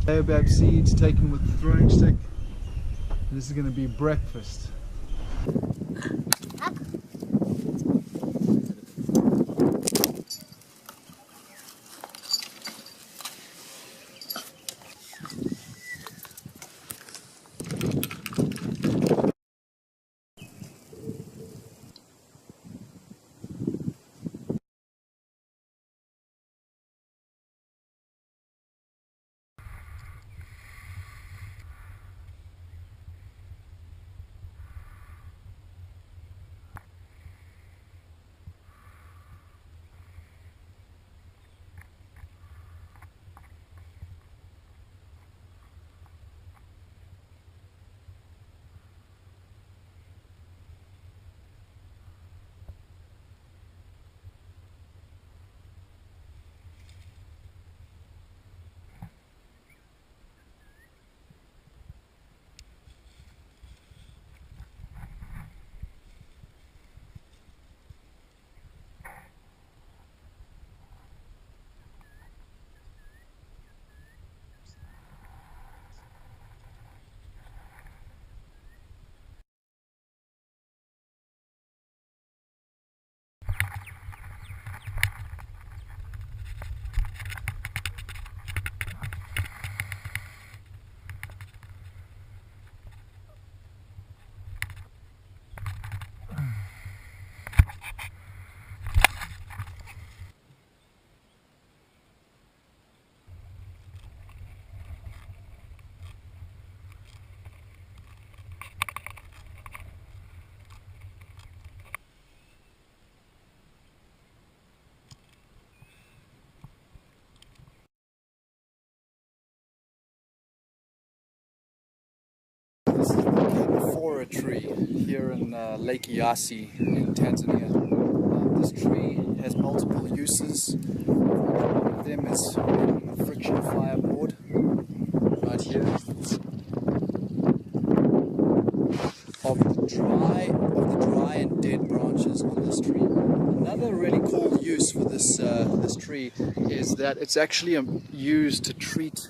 Baobab seeds taken with the throwing stick. This is going to be breakfast. This is the Kamafora tree here in Lake Eyasi in Tanzania. This tree has multiple uses. One of them is a friction fireboard right here. Of the dry and dead branches on this tree. Another really cool use for this tree is that it's actually used to treat,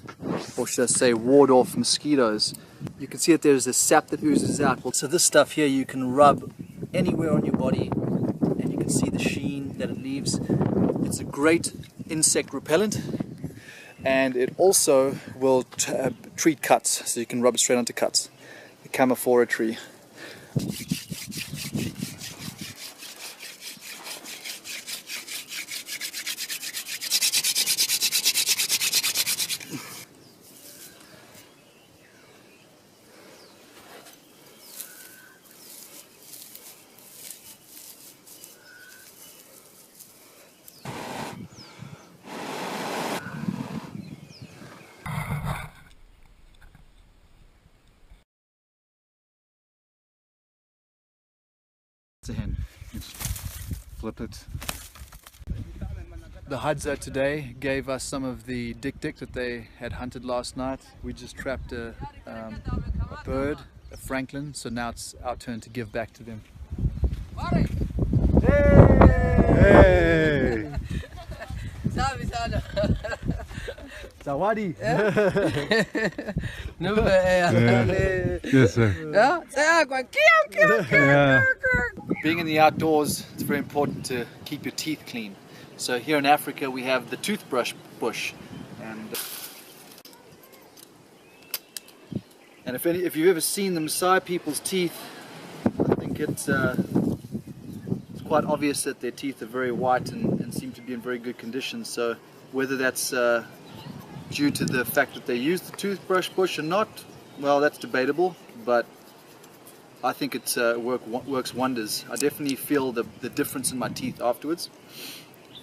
or should I say, ward off mosquitoes. You can see that there's a sap that oozes out. So this stuff here you can rub anywhere on your body, and you can see the sheen that it leaves. It's a great insect repellent, and it also will treat cuts, so you can rub it straight onto cuts. The Kamafora tree. It's a hen. Just flip it. The Hadza today gave us some of the dik-dik that they had hunted last night. We just trapped a bird, a francolin, so now it's our turn to give back to them. Hey! Hey! Zawadi! Yes, sir. Yeah. Being in the outdoors, it's very important to keep your teeth clean. So here in Africa we have the toothbrush bush, and if you've ever seen the Maasai people's teeth, I think it's quite obvious that their teeth are very white and seem to be in very good condition. So whether that's due to the fact that they use the toothbrush bush or not, well, that's debatable, but I think it works wonders. I definitely feel the difference in my teeth afterwards.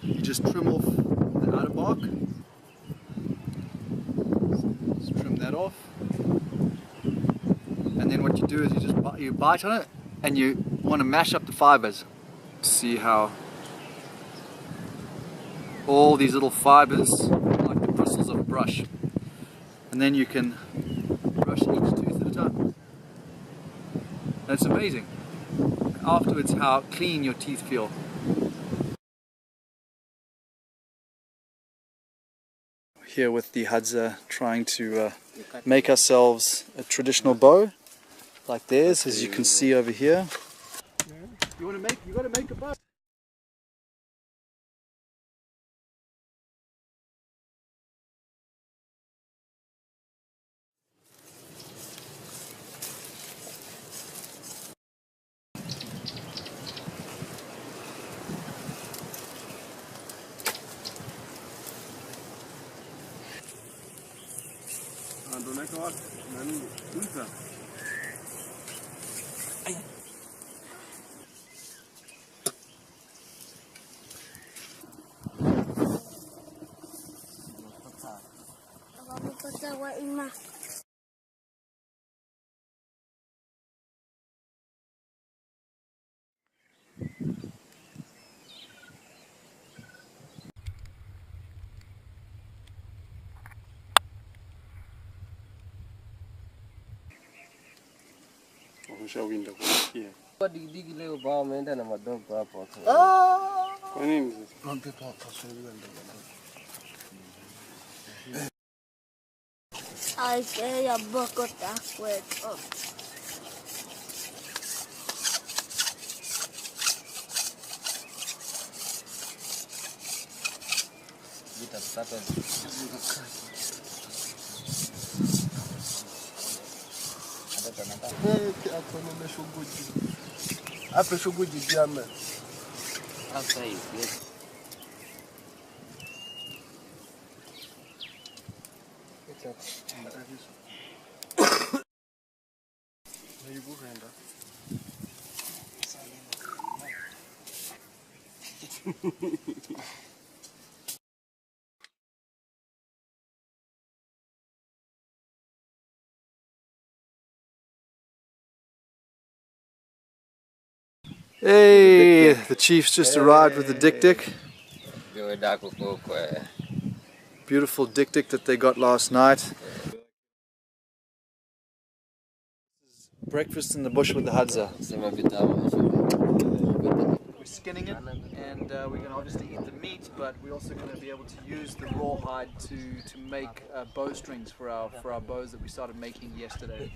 You just trim off the outer bark. Just trim that off. And then what you do is you bite on it, and you want to mash up the fibers. See how all these little fibers are like the bristles of a brush. And then you can brush each tooth at a time. That's amazing. Afterwards, how clean your teeth feel. here with the Hadza, trying to make ourselves a traditional bow like theirs, as you can see over here. You gotta make a bow. I say a book of that word. Hey, the chief's just arrived with the dik-dik. Beautiful dik-dik that they got last night. Breakfast in the bush with the Hadza. We're skinning it, and we're going to obviously eat the meat, but we're also going to be able to use the raw hide to make bowstrings for our bows that we started making yesterday.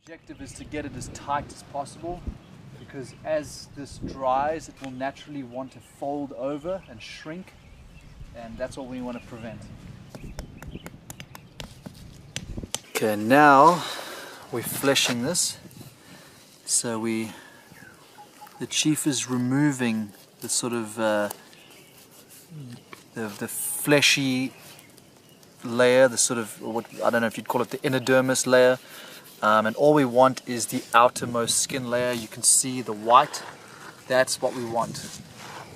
Objective is to get it as tight as possible, because as this dries it will naturally want to fold over and shrink, and that's what we want to prevent. Okay, now we're fleshing this. So the chief is removing the sort of the fleshy layer, the sort of, what, I don't know if you'd call it the inner dermis layer, and all we want is the outermost skin layer. You can see the white, that's what we want.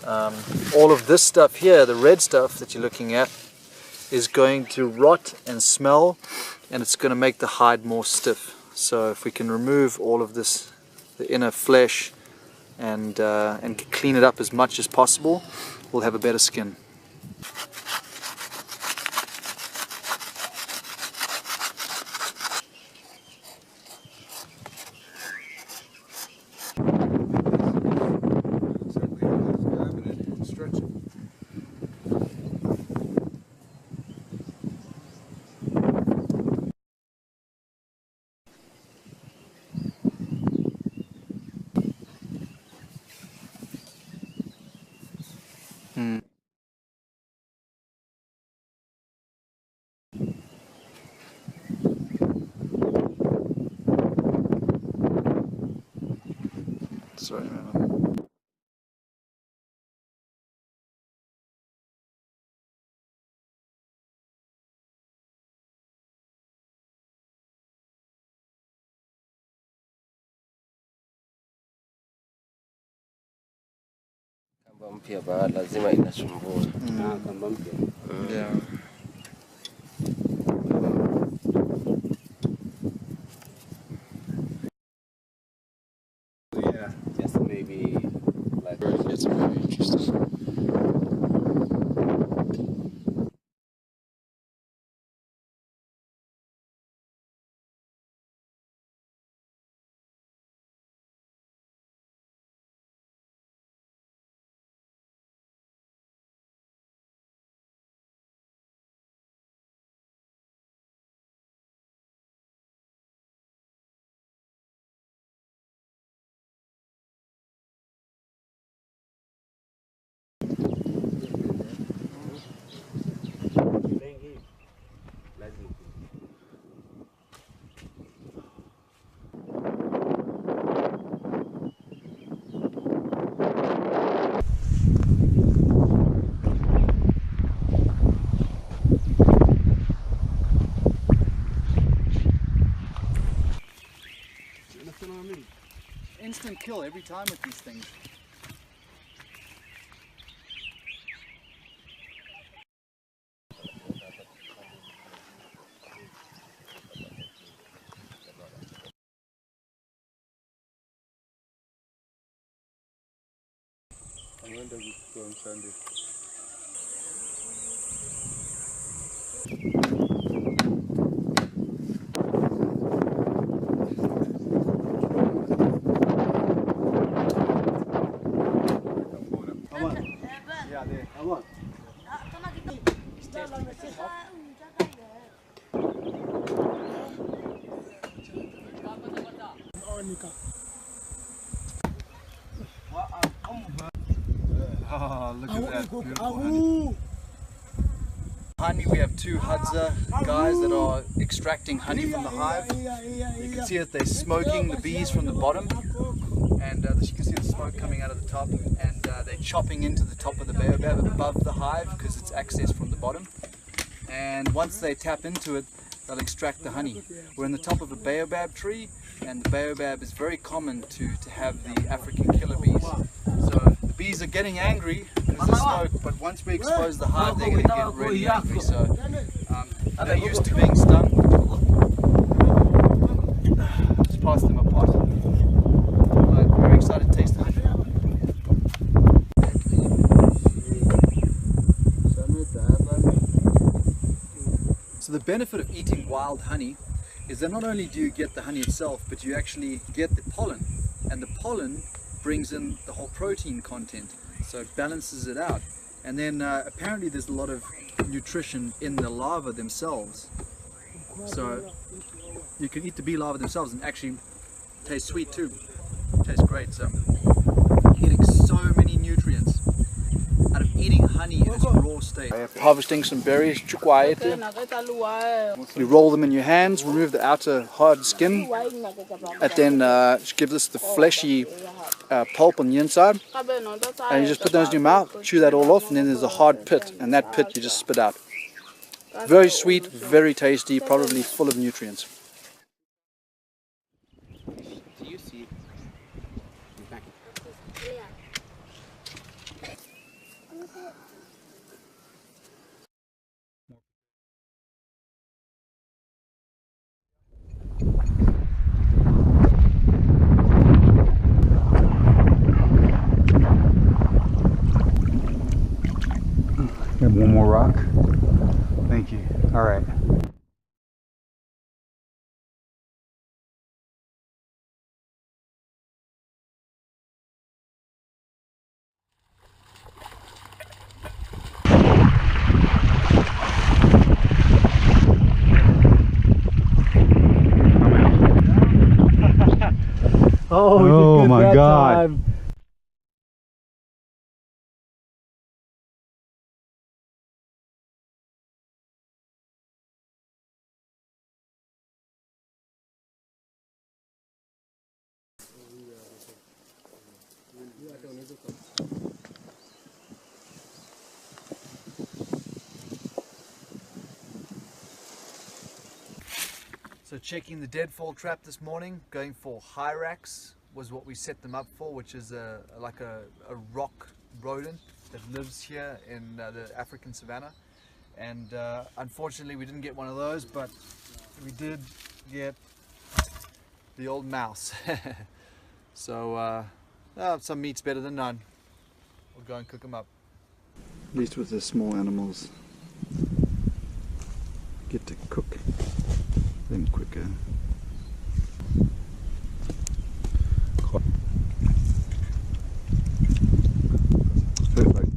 All of this stuff here, the red stuff that you're looking at, is going to rot and smell, and it's going to make the hide more stiff. So if we can remove all of this, the inner flesh, and clean it up as much as possible, we'll have a better skin. Sorry, man. Kamba mpya lazima inasumbua. Kamba mpya. Yeah. Yeah, just maybe like It's very interesting. every time with these things. I'm going to go on Sunday. Yeah, there. Oh, look at that beautiful honey. Honey, we have two Hadza guys that are extracting honey from the hive. You can see that they're smoking the bees from the bottom, and you can see the smoke coming out of the top, and they're chopping into the top of the baobab above the hive because it's accessed from the bottom. And once they tap into it, they'll extract the honey. We're in the top of a baobab tree, and the baobab is very common to have the African killer bees. So the bees are getting angry because of smoke, but once we expose the hive, they're going to get really angry. So they're used to being stung. Just pass them apart. I'm very excited to taste them. So the benefit of eating wild honey is that not only do you get the honey itself, but you actually get the pollen, and the pollen brings in the whole protein content, so it balances it out. And then apparently there's a lot of nutrition in the larvae themselves, so you can eat the bee larvae themselves and actually taste sweet too. Tastes great. So getting so many nutrients out of eating honey in its raw state. Harvesting some berries, chukwaete. You roll them in your hands, remove the outer hard skin, and then give us the fleshy pulp on the inside, and you just put those in your mouth, chew that all off, and then there's a hard pit, and that pit you just spit out. Very sweet, very tasty, probably full of nutrients. Do you see? Have one more rock. Thank you. All right. Oh my God. Time. So checking the deadfall trap this morning, going for hyrax was what we set them up for, which is like a rock rodent that lives here in the African savannah. And unfortunately we didn't get one of those, but we did get the old mouse. So some meat's better than none. We'll go and cook them up. At least with the small animals, get to cook them quicker. Perfect.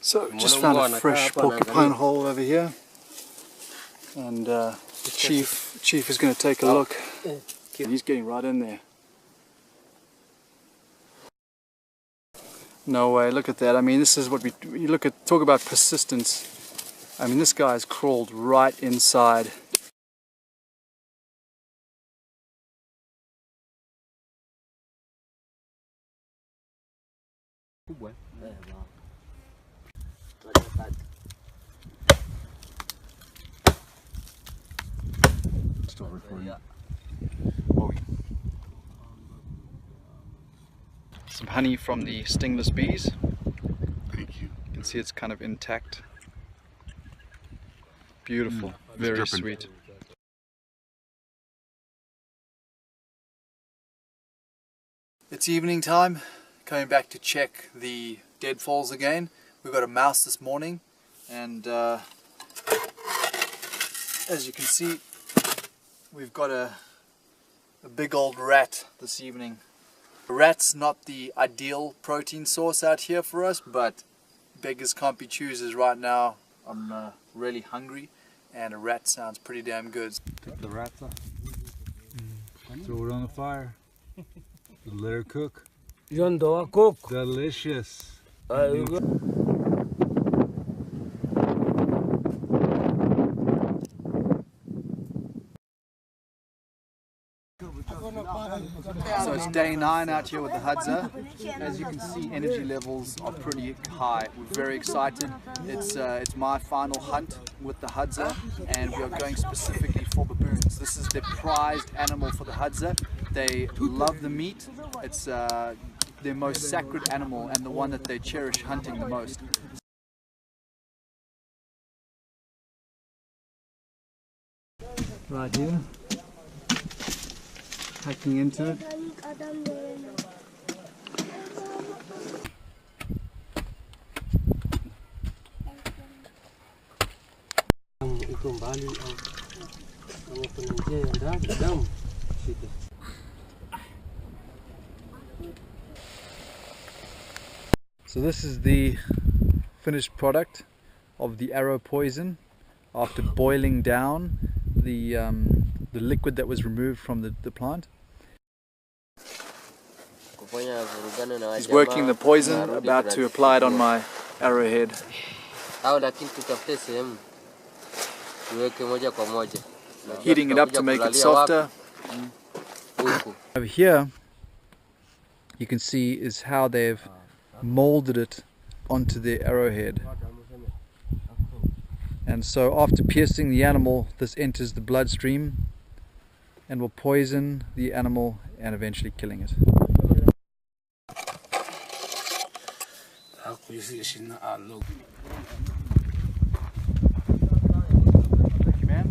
So just found a fresh porcupine hole over here, and the chief is going to take a look. He's getting right in there. No way, look at that. I mean, this is what you look at, talk about persistence. I mean, this guy's crawled right inside. rest of it for you. Oh, yeah. Some honey from the stingless bees. Thank you. You can see it's kind of intact. Beautiful, It's very dripping. sweet. It's evening time, coming back to check the deadfalls again. We got a mouse this morning, and as you can see, we've got a big old rat this evening. A rat's not the ideal protein source out here for us, but beggars can't be choosers right now. I'm really hungry, and a rat sounds pretty damn good. Take the rats off. Throw it on the fire. Let her cook. Delicious. So it's day 9 out here with the Hadza. As you can see, energy levels are pretty high. We're very excited. It's my final hunt with the Hadza, and we are going specifically for baboons. This is the prized animal for the Hadza. They love the meat. It's their most sacred animal and the one that they cherish hunting the most. Right here, hacking into it. So this is the finished product of the arrow poison after boiling down the liquid that was removed from the plant. He's working the poison, about to apply it on my arrowhead. Heating it up to make it softer. Over here you can see is how they've molded it onto their arrowhead. And so after piercing the animal, this enters the bloodstream and will poison the animal and eventually killing it. Thank you, man.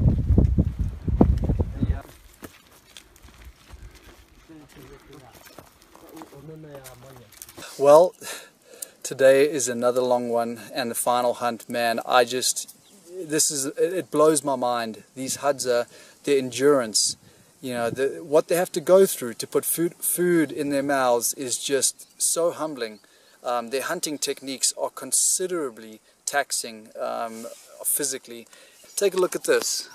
Well, today is another long one and the final hunt, man. It blows my mind. These Hadza, their endurance, you know, what they have to go through to put food in their mouths is just so humbling. Their hunting techniques are considerably taxing physically. Take a look at this.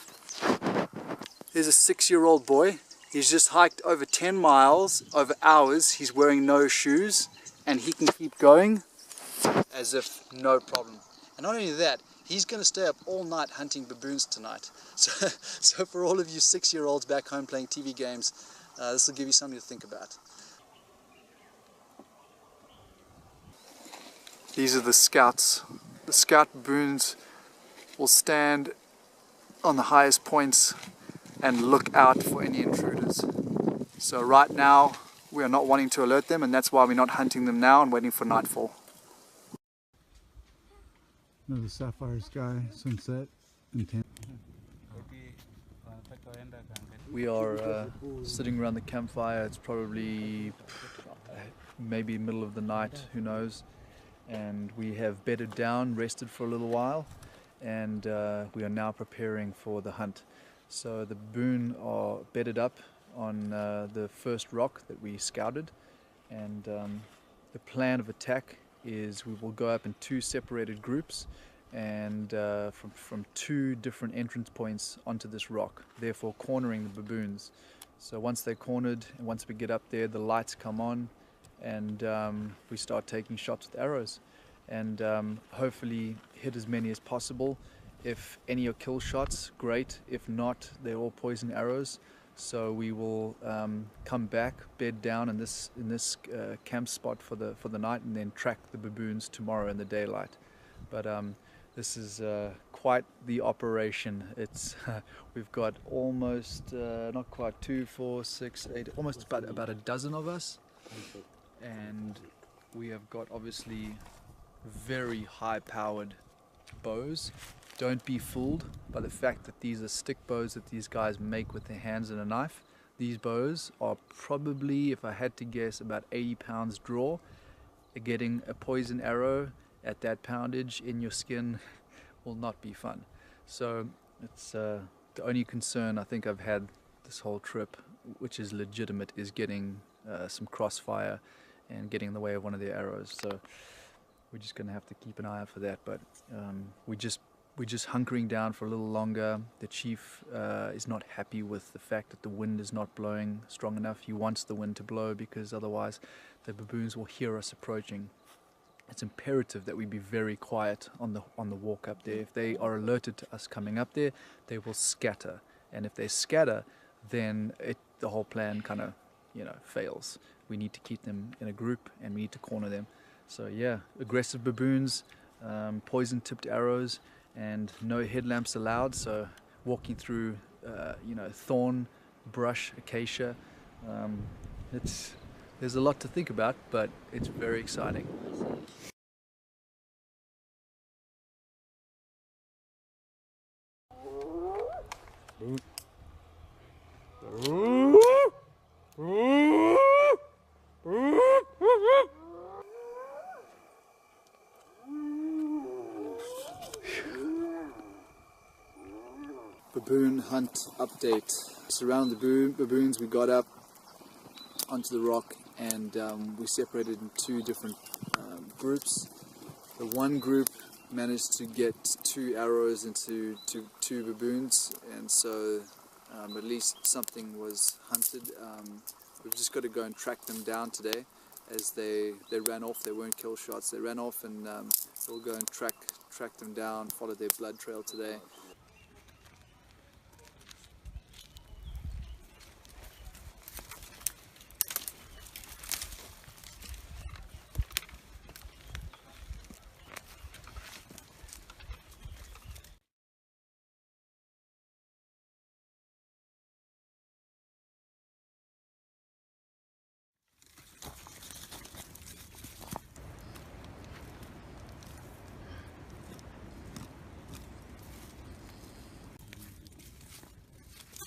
Here's a 6-year-old boy. He's just hiked over 10 miles over hours. He's wearing no shoes, and he can keep going as if no problem. And not only that, he's going to stay up all night hunting baboons tonight. So for all of you 6-year-olds back home playing TV games, this will give you something to think about. These are the scouts. The scout baboons will stand on the highest points and look out for any intruders. So right now we are not wanting to alert them, and that's why we're not hunting them now and waiting for nightfall. Another sapphire sky, sunset, and ten. We are sitting around the campfire. It's probably maybe middle of the night, who knows. And we have bedded down, rested for a little while, and we are now preparing for the hunt. So the baboon are bedded up on the first rock that we scouted, and the plan of attack is we will go up in 2 separated groups and from 2 different entrance points onto this rock, therefore cornering the baboons. So once they're cornered and once we get up there, the lights come on and we start taking shots with arrows and hopefully hit as many as possible. If any are kill shots, great. If not, they're all poison arrows. So we will come back, bed down in this camp spot for the night, and then track the baboons tomorrow in the daylight. But this is quite the operation. It's we've got almost not quite 2, 4, 6, 8, almost about a dozen of us, and we have got obviously very high-powered bows. Don't be fooled by the fact that these are stick bows that these guys make with their hands and a knife. These bows are probably, if I had to guess, about 80 pounds draw. Getting a poison arrow at that poundage in your skin will not be fun. So it's the only concern I think I've had this whole trip, which is legitimate, is getting some crossfire and getting in the way of one of their arrows. So we're just going to have to keep an eye out for that. But we're just hunkering down for a little longer. The chief is not happy with the fact that the wind is not blowing strong enough. He wants the wind to blow because otherwise the baboons will hear us approaching. It's imperative that we be very quiet on the walk up there. If they are alerted to us coming up there, they will scatter. And if they scatter, then the whole plan kind of, fails. We need to keep them in a group and we need to corner them. So yeah, aggressive baboons, poison-tipped arrows, and no headlamps allowed. So walking through, thorn, brush, acacia, there's a lot to think about, but it's very exciting. Baboon hunt update. Surrounding the baboons, we got up onto the rock and we separated in 2 different groups. The one group managed to get 2 arrows into 2 baboons, and so at least something was hunted. We've just got to go and track them down today, as they ran off. They weren't kill shots. They ran off, and we'll go and track them down, follow their blood trail today.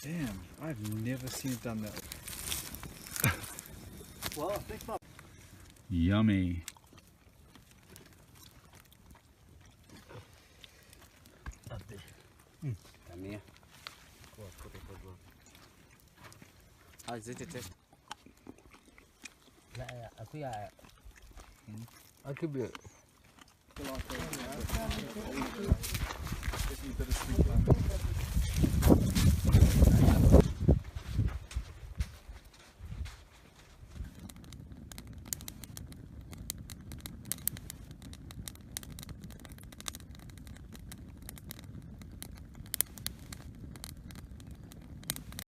Damn, I've never seen it done that. Well, I think not. Yummy. Come here. How is it? I could be. Bittersweet.